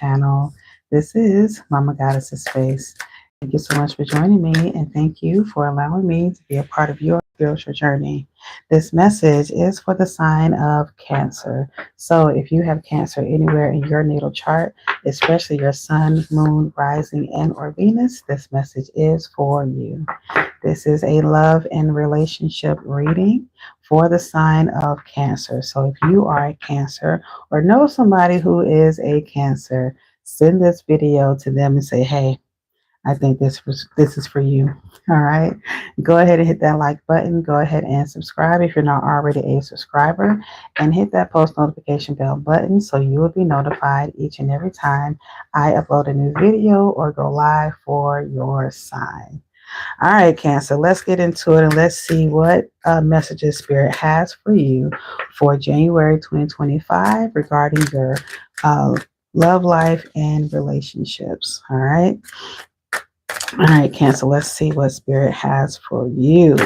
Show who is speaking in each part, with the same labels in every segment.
Speaker 1: channel. This is Mama Goddess's Space. Thank you so much for joining me, and thank you for allowing me to be a part of your spiritual journey. This message is for the sign of Cancer. So if you have Cancer anywhere in your natal chart, especially your sun, moon, rising, and or Venus, this message is for you. This is a love and relationship reading for the sign of Cancer. So if you are a Cancer or know somebody who is a Cancer, send this video to them and say, hey, I think this is for you. All right. Go ahead and hit that like button. Go ahead and subscribe if you're not already a subscriber, and hit that post notification bell button so you will be notified each and every time I upload a new video or go live for your sign. All right, Cancer, let's get into it and let's see what messages Spirit has for you for January 2025 regarding your uh, love life and relationships. All right. All right, Cancer, let's see what Spirit has for you.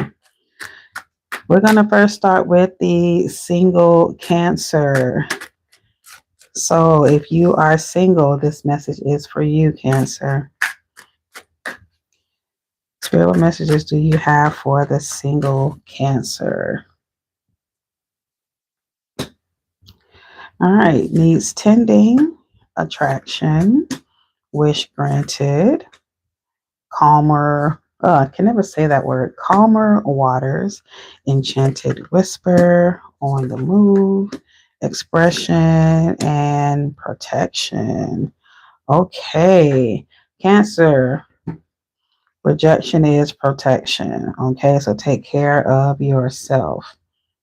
Speaker 1: We're going to first start with the single Cancer. So if you are single, this message is for you, Cancer. Spirit, what messages do you have for the single Cancer? All right, needs tending, attraction, wish granted, calmer, I can never say that word, calmer waters, enchanted whisper, on the move, expression, and protection. Okay, Cancer, rejection is protection. Okay, so take care of yourself.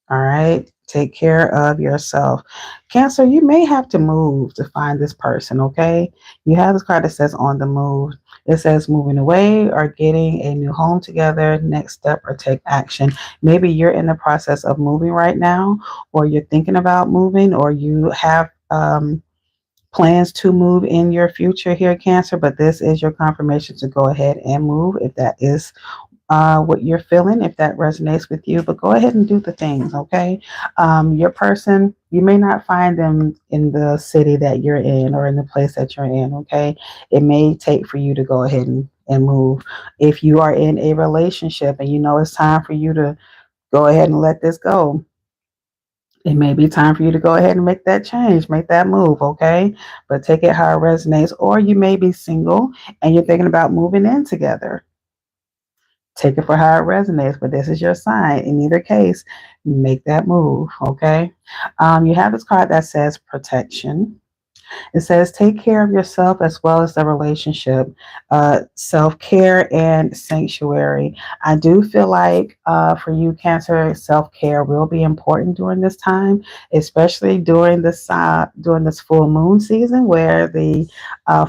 Speaker 1: All right. Take care of yourself. Cancer, you may have to move to find this person. Okay. You have this card that says on the move. It says moving away or getting a new home together, next step, or take action. Maybe you're in the process of moving right now, or you're thinking about moving, or you have plans to move in your future here, Cancer. But this is your confirmation to go ahead and move if that is what you're feeling, if that resonates with you. But go ahead and do the things, okay? Your person, you may not find them in the city that you're in or in the place that you're in, okay? It may take for you to go ahead and move. If you are in a relationship and you know it's time for you to go ahead and let this go, it may be time for you to go ahead and make that change, make that move, okay? But take it how it resonates. Or you may be single and you're thinking about moving in together. Take it for how it resonates, but this is your sign. In either case, make that move, okay? You have this card that says protection. It says take care of yourself as well as the relationship, self-care and sanctuary. I do feel like for you, Cancer, self-care will be important during this time, especially during this full moon season where the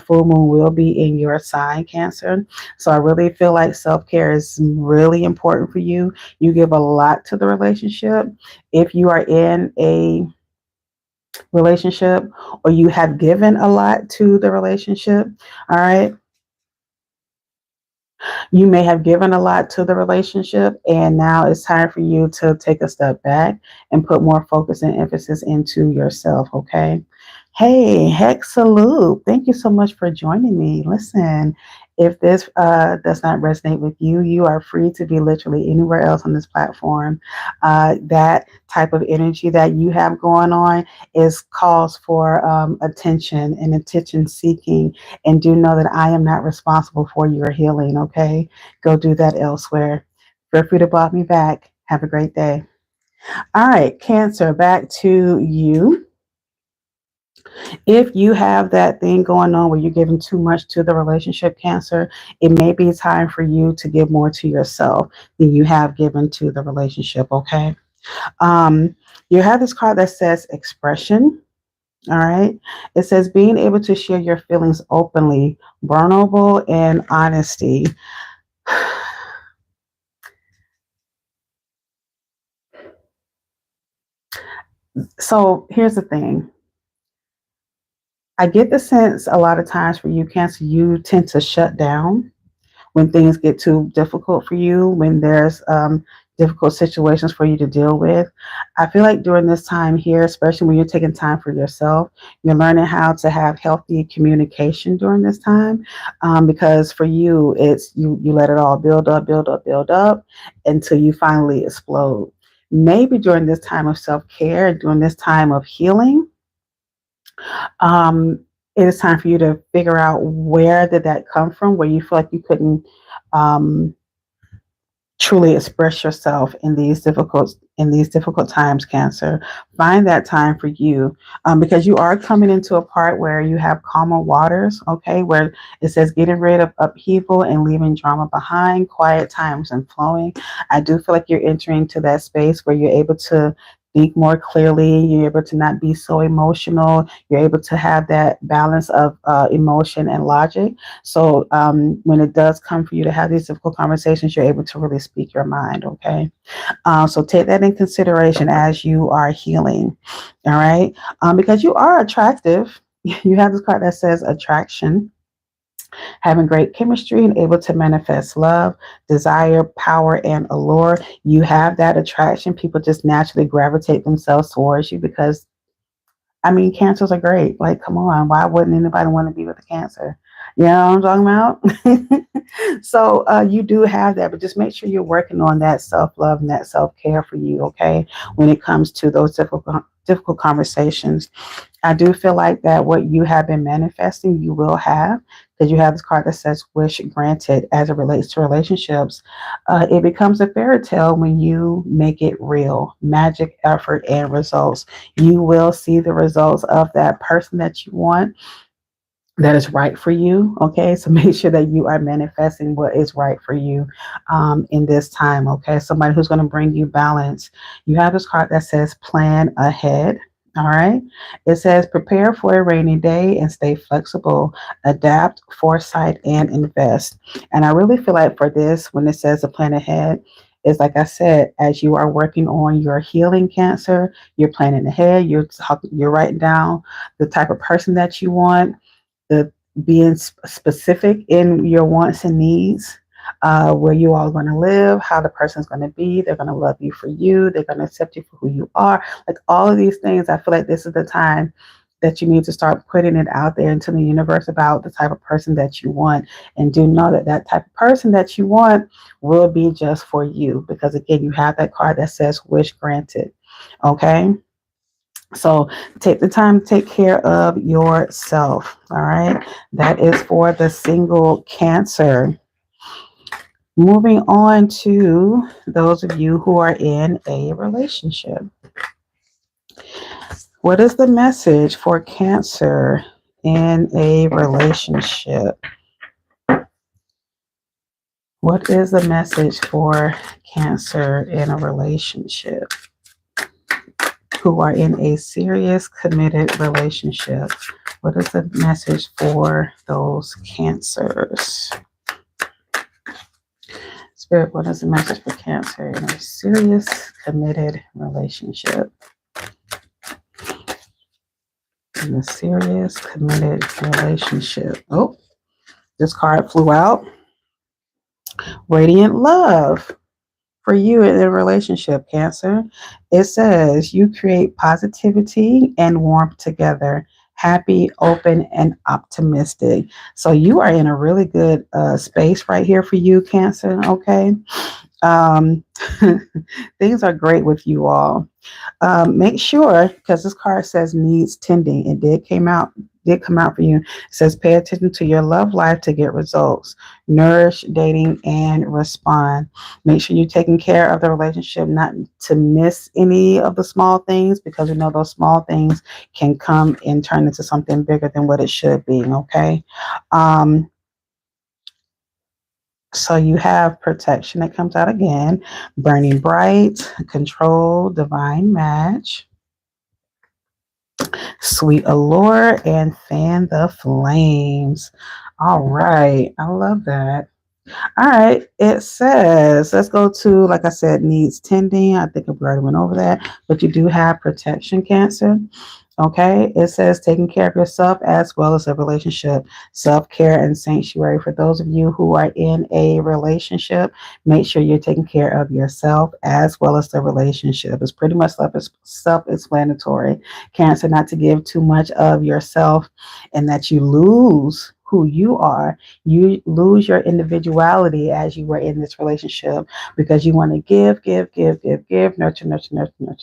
Speaker 1: full moon will be in your sign, Cancer. So I really feel like self-care is really important for you. You give a lot to the relationship. If you are in a relationship or you have given a lot to the relationship, all right, you may have given a lot to the relationship and now it's time for you to take a step back and put more focus and emphasis into yourself, okay? Hey, Hexaloop, thank you so much for joining me. Listen, if this does not resonate with you, you are free to be literally anywhere else on this platform. That type of energy that you have going on is calls for attention and attention seeking. And do know that I am not responsible for your healing, okay? Go do that elsewhere. Feel free to block me back. Have a great day. All right, Cancer, back to you. If you have that thing going on where you're giving too much to the relationship, Cancer, it may be time for you to give more to yourself than you have given to the relationship, okay? Um, you have this card that says expression. All right. It says being able to share your feelings openly, vulnerable, and honesty. So here's the thing. I get the sense a lot of times for you, Cancer, you tend to shut down when things get too difficult for you, when there's difficult situations for you to deal with. I feel like during this time here, especially when you're taking time for yourself, you're learning how to have healthy communication during this time. Because for you, it's you let it all build up, build up, build up until you finally explode. Maybe during this time of self care, during this time of healing, um, it is time for you to figure out where did that come from, where you feel like you couldn't um, truly express yourself in these difficult times, Cancer. Find that time for you, because you are coming into a part where you have calmer waters, okay, where it says getting rid of upheaval and leaving drama behind, quiet times and flowing. I do feel like you're entering to that space where you're able to think more clearly, you're able to not be so emotional, you're able to have that balance of emotion and logic. So when it does come for you to have these difficult conversations, you're able to really speak your mind, okay? So take that in consideration as you are healing, all right? Because you are attractive. You have this card that says attraction, having great chemistry and able to manifest love, desire, power, and allure. You have that attraction. People just naturally gravitate themselves towards you because I mean, cancers are great. Like, come on, why wouldn't anybody want to be with a cancer? You know what I'm talking about? So you do have that, but just make sure you're working on that self love and that self care for you, okay? When it comes to those difficult conversations, I do feel like that what you have been manifesting, you will have, because you have this card that says wish granted as it relates to relationships. It becomes a fairy tale when you make it real, magic, effort, and results. You will see the results of that person that you want that is right for you. Okay, so make sure that you are manifesting what is right for you in this time. Okay, somebody who's going to bring you balance. You have this card that says plan ahead. All right, it says prepare for a rainy day and stay flexible, adapt, foresight, and invest. And I really feel like for this, when it says to plan ahead, is like I said, as you are working on your healing, Cancer, you're planning ahead. You're writing down the type of person that you want, the being specific in your wants and needs, where you all going to live, how the person's going to be. They're going to love you for you. They're going to accept you for who you are. Like all of these things, I feel like this is the time that you need to start putting it out there into the universe about the type of person that you want. And do know that that type of person that you want will be just for you. Because again, you have that card that says wish granted. Okay. So take the time to take care of yourself. All right. That is for the single Cancer. Moving on to those of you who are in a relationship. What is the message for Cancer in a relationship? What is the message for Cancer in a relationship? Who are in a serious, committed relationship. What is the message for those Cancers? Spirit, what is the message for Cancer in a serious, committed relationship? In a serious, committed relationship. Oh, this card flew out. Radiant love. For you in a relationship, Cancer, it says you create positivity and warmth together, happy, open, and optimistic. So you are in a really good space right here for you, Cancer. Okay. Um, things are great with you all. Make sure, because this card says needs tending. It did come out for you. It says pay attention to your love life to get results. Nourish, dating, and respond. Make sure you're taking care of the relationship, not to miss any of the small things, because we know those small things can come and turn into something bigger than what it should be. Okay. Um, so you have protection that comes out again, burning bright, control, divine match, sweet allure, and fan the flames. All right. I love that. All right. It says, let's go to, like I said, needs tending. I think I already went over that, but you do have protection, Cancer. Okay, it says taking care of yourself as well as a relationship, self care and sanctuary. For those of you who are in a relationship, make sure you're taking care of yourself as well as the relationship. It's pretty much self explanatory. Cancer, not to give too much of yourself and that you lose who you are. You lose your individuality as you were in this relationship because you want to give,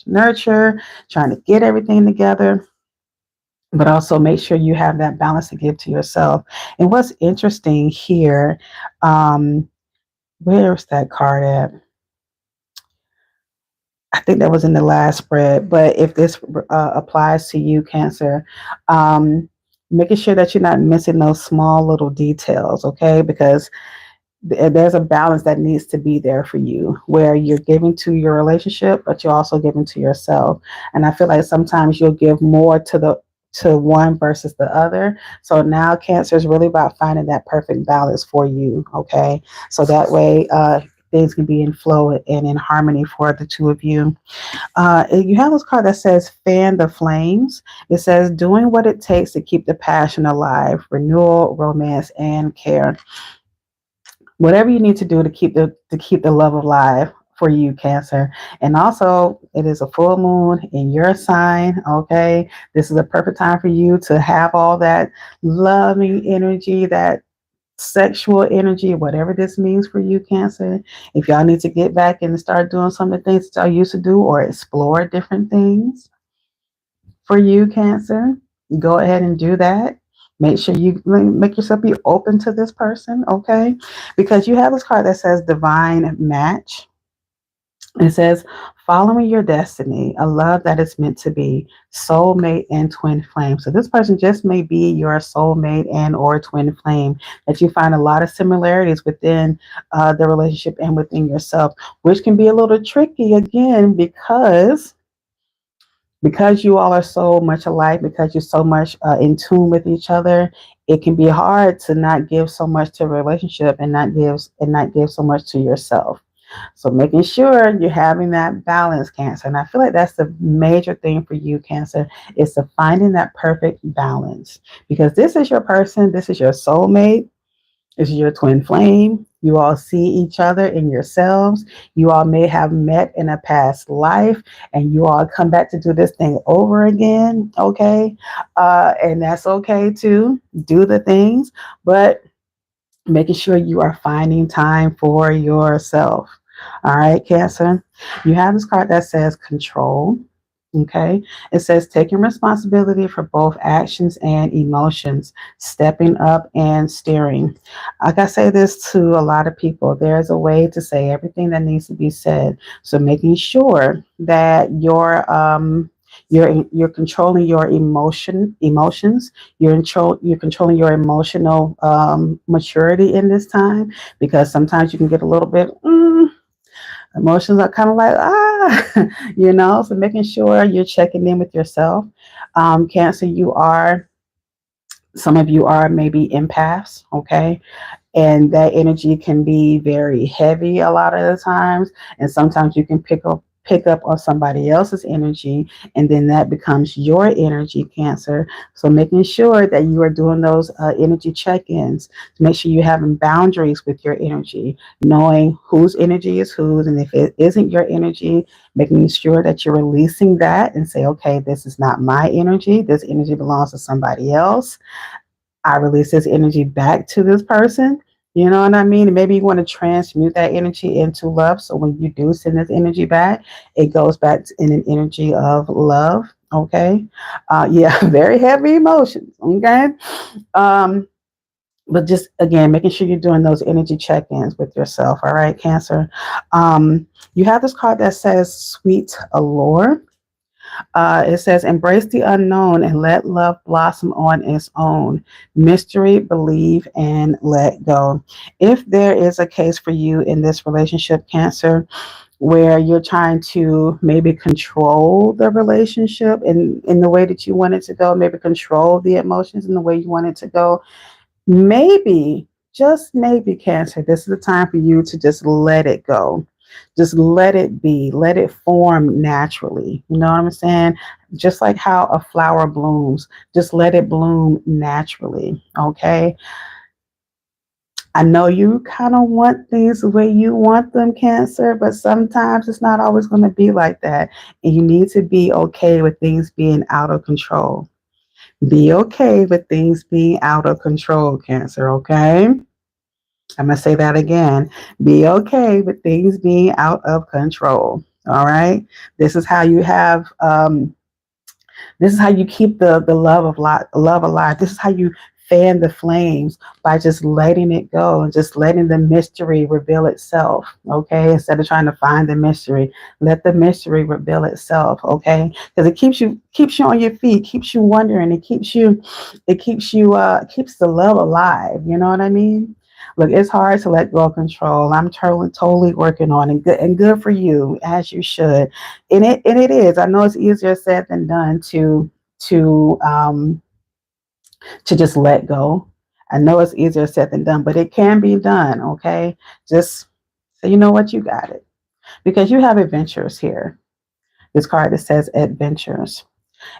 Speaker 1: nurture, trying to get everything together, but also make sure you have that balance to give to yourself. And what's interesting here, um, where's that card at? I think that was in the last spread, but if this applies to you, Cancer, um, making sure that you're not missing those small little details, okay? Because there's a balance that needs to be there for you where you're giving to your relationship but you're also giving to yourself, and I feel like sometimes you'll give more to one versus the other. So now Cancer is really about finding that perfect balance for you, okay? So that way things can be in flow and in harmony for the two of you. You have this card that says fan the flames. It says doing what it takes to keep the passion alive, renewal, romance, and care. Whatever you need to do to keep the love alive for you, Cancer. And also it is a full moon in your sign. Okay, this is a perfect time for you to have all that loving energy, that sexual energy, whatever this means for you, Cancer. If y'all need to get back and start doing some of the things that y'all used to do or explore different things for you, Cancer, go ahead and do that. Make sure you make yourself be open to this person, okay? Because you have this card that says divine match. It says following your destiny, a love that is meant to be, soulmate and twin flame. So this person just may be your soulmate and or twin flame, that you find a lot of similarities within the relationship and within yourself, which can be a little tricky again because you all are so much alike, because you're so much in tune with each other. It can be hard to not give so much to a relationship and not give so much to yourself. So making sure you're having that balance, Cancer. And I feel like that's the major thing for you, Cancer, is to finding that perfect balance. Because this is your person, this is your soulmate, this is your twin flame. You all see each other in yourselves. You all may have met in a past life, and you all come back to do this thing over again. Okay. And that's okay too. Do the things, but making sure you are finding time for yourself. All right, Cancer. You have this card that says control. Okay. It says taking responsibility for both actions and emotions, stepping up and steering. Like I say this to a lot of people, there's a way to say everything that needs to be said. So making sure that you're controlling your emotions. You're controlling your emotional maturity in this time, because sometimes you can get a little bit emotions are kind of like so making sure you're checking in with yourself. Cancer, some of you are maybe empaths, okay? And that energy can be very heavy a lot of the times, and sometimes you can pick up on somebody else's energy, and then that becomes your energy, Cancer. So making sure that you are doing those energy check-ins to make sure you're having boundaries with your energy, knowing whose energy is whose, and if it isn't your energy, making sure that you're releasing that and say, okay, this is not my energy, this energy belongs to somebody else. I release this energy back to this person. You know what I mean? And maybe you want to transmute that energy into love. So when you do send this energy back, it goes back in an energy of love. Okay. Yeah, very heavy emotions. Okay. Um, but just again, making sure you're doing those energy check ins with yourself. All right, Cancer. You have this card that says sweet allure. It says, embrace the unknown and let love blossom on its own. Mystery, believe, and let go. If there is a case for you in this relationship, Cancer, where you're trying to maybe control the relationship in the way that you want it to go, maybe control the emotions in the way you want it to go, maybe, just maybe, Cancer, this is the time for you to just let it go. Just let it be. Let it form naturally. You know what I'm saying? Just like how a flower blooms, just let it bloom naturally. Okay. I know you kind of want things the way you want them, Cancer, but sometimes it's not always going to be like that. And you need to be okay with things being out of control. Be okay with things being out of control, Cancer, okay? I'm going to say that again. Be okay with things being out of control. All right. This is how you have this is how you keep the love alive. This is how you fan the flames by just letting it go and just letting the mystery reveal itself. Okay, instead of trying to find the mystery, let the mystery reveal itself. Okay, because it keeps you on your feet, keeps you wondering, keeps the love alive. You know what I mean? Look, it's hard to let go of control. I'm totally working on it, and good for you, as you should. And it is. I know it's easier said than done to um to just let go. I know it's easier said than done, but it can be done. Okay, just so you know what, you got it, because you have adventures here. This card that says adventures.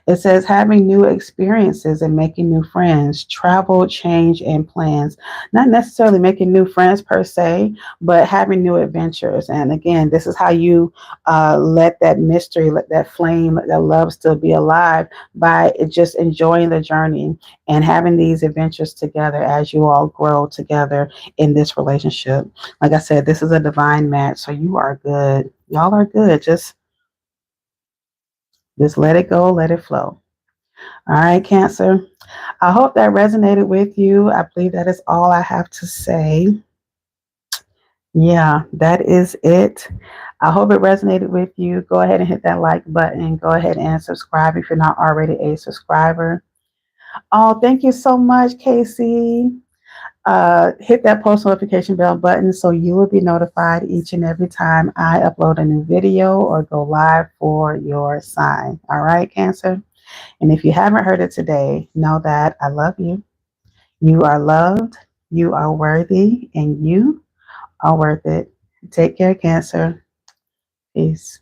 Speaker 1: It says having new experiences and making new friends, travel, change, and plans. Not necessarily making new friends per se, but having new adventures. And again, this is how you let that mystery, let that flame, let that love still be alive by just enjoying the journey and having these adventures together as you all grow together in this relationship. Like I said, this is a divine match, so you are good. Y'all are good. Just let it go, let it flow. All right, Cancer. I hope that resonated with you. I believe that is all I have to say. Yeah, that is it. I hope it resonated with you. Go ahead and hit that like button. Go ahead and subscribe if you're not already a subscriber. Oh, thank you so much, Casey. Hit that post notification bell button so you will be notified each and every time I upload a new video or go live for your sign. All right, Cancer? And if you haven't heard it today, know that I love you. You are loved, you are worthy, and you are worth it. Take care, Cancer. Peace.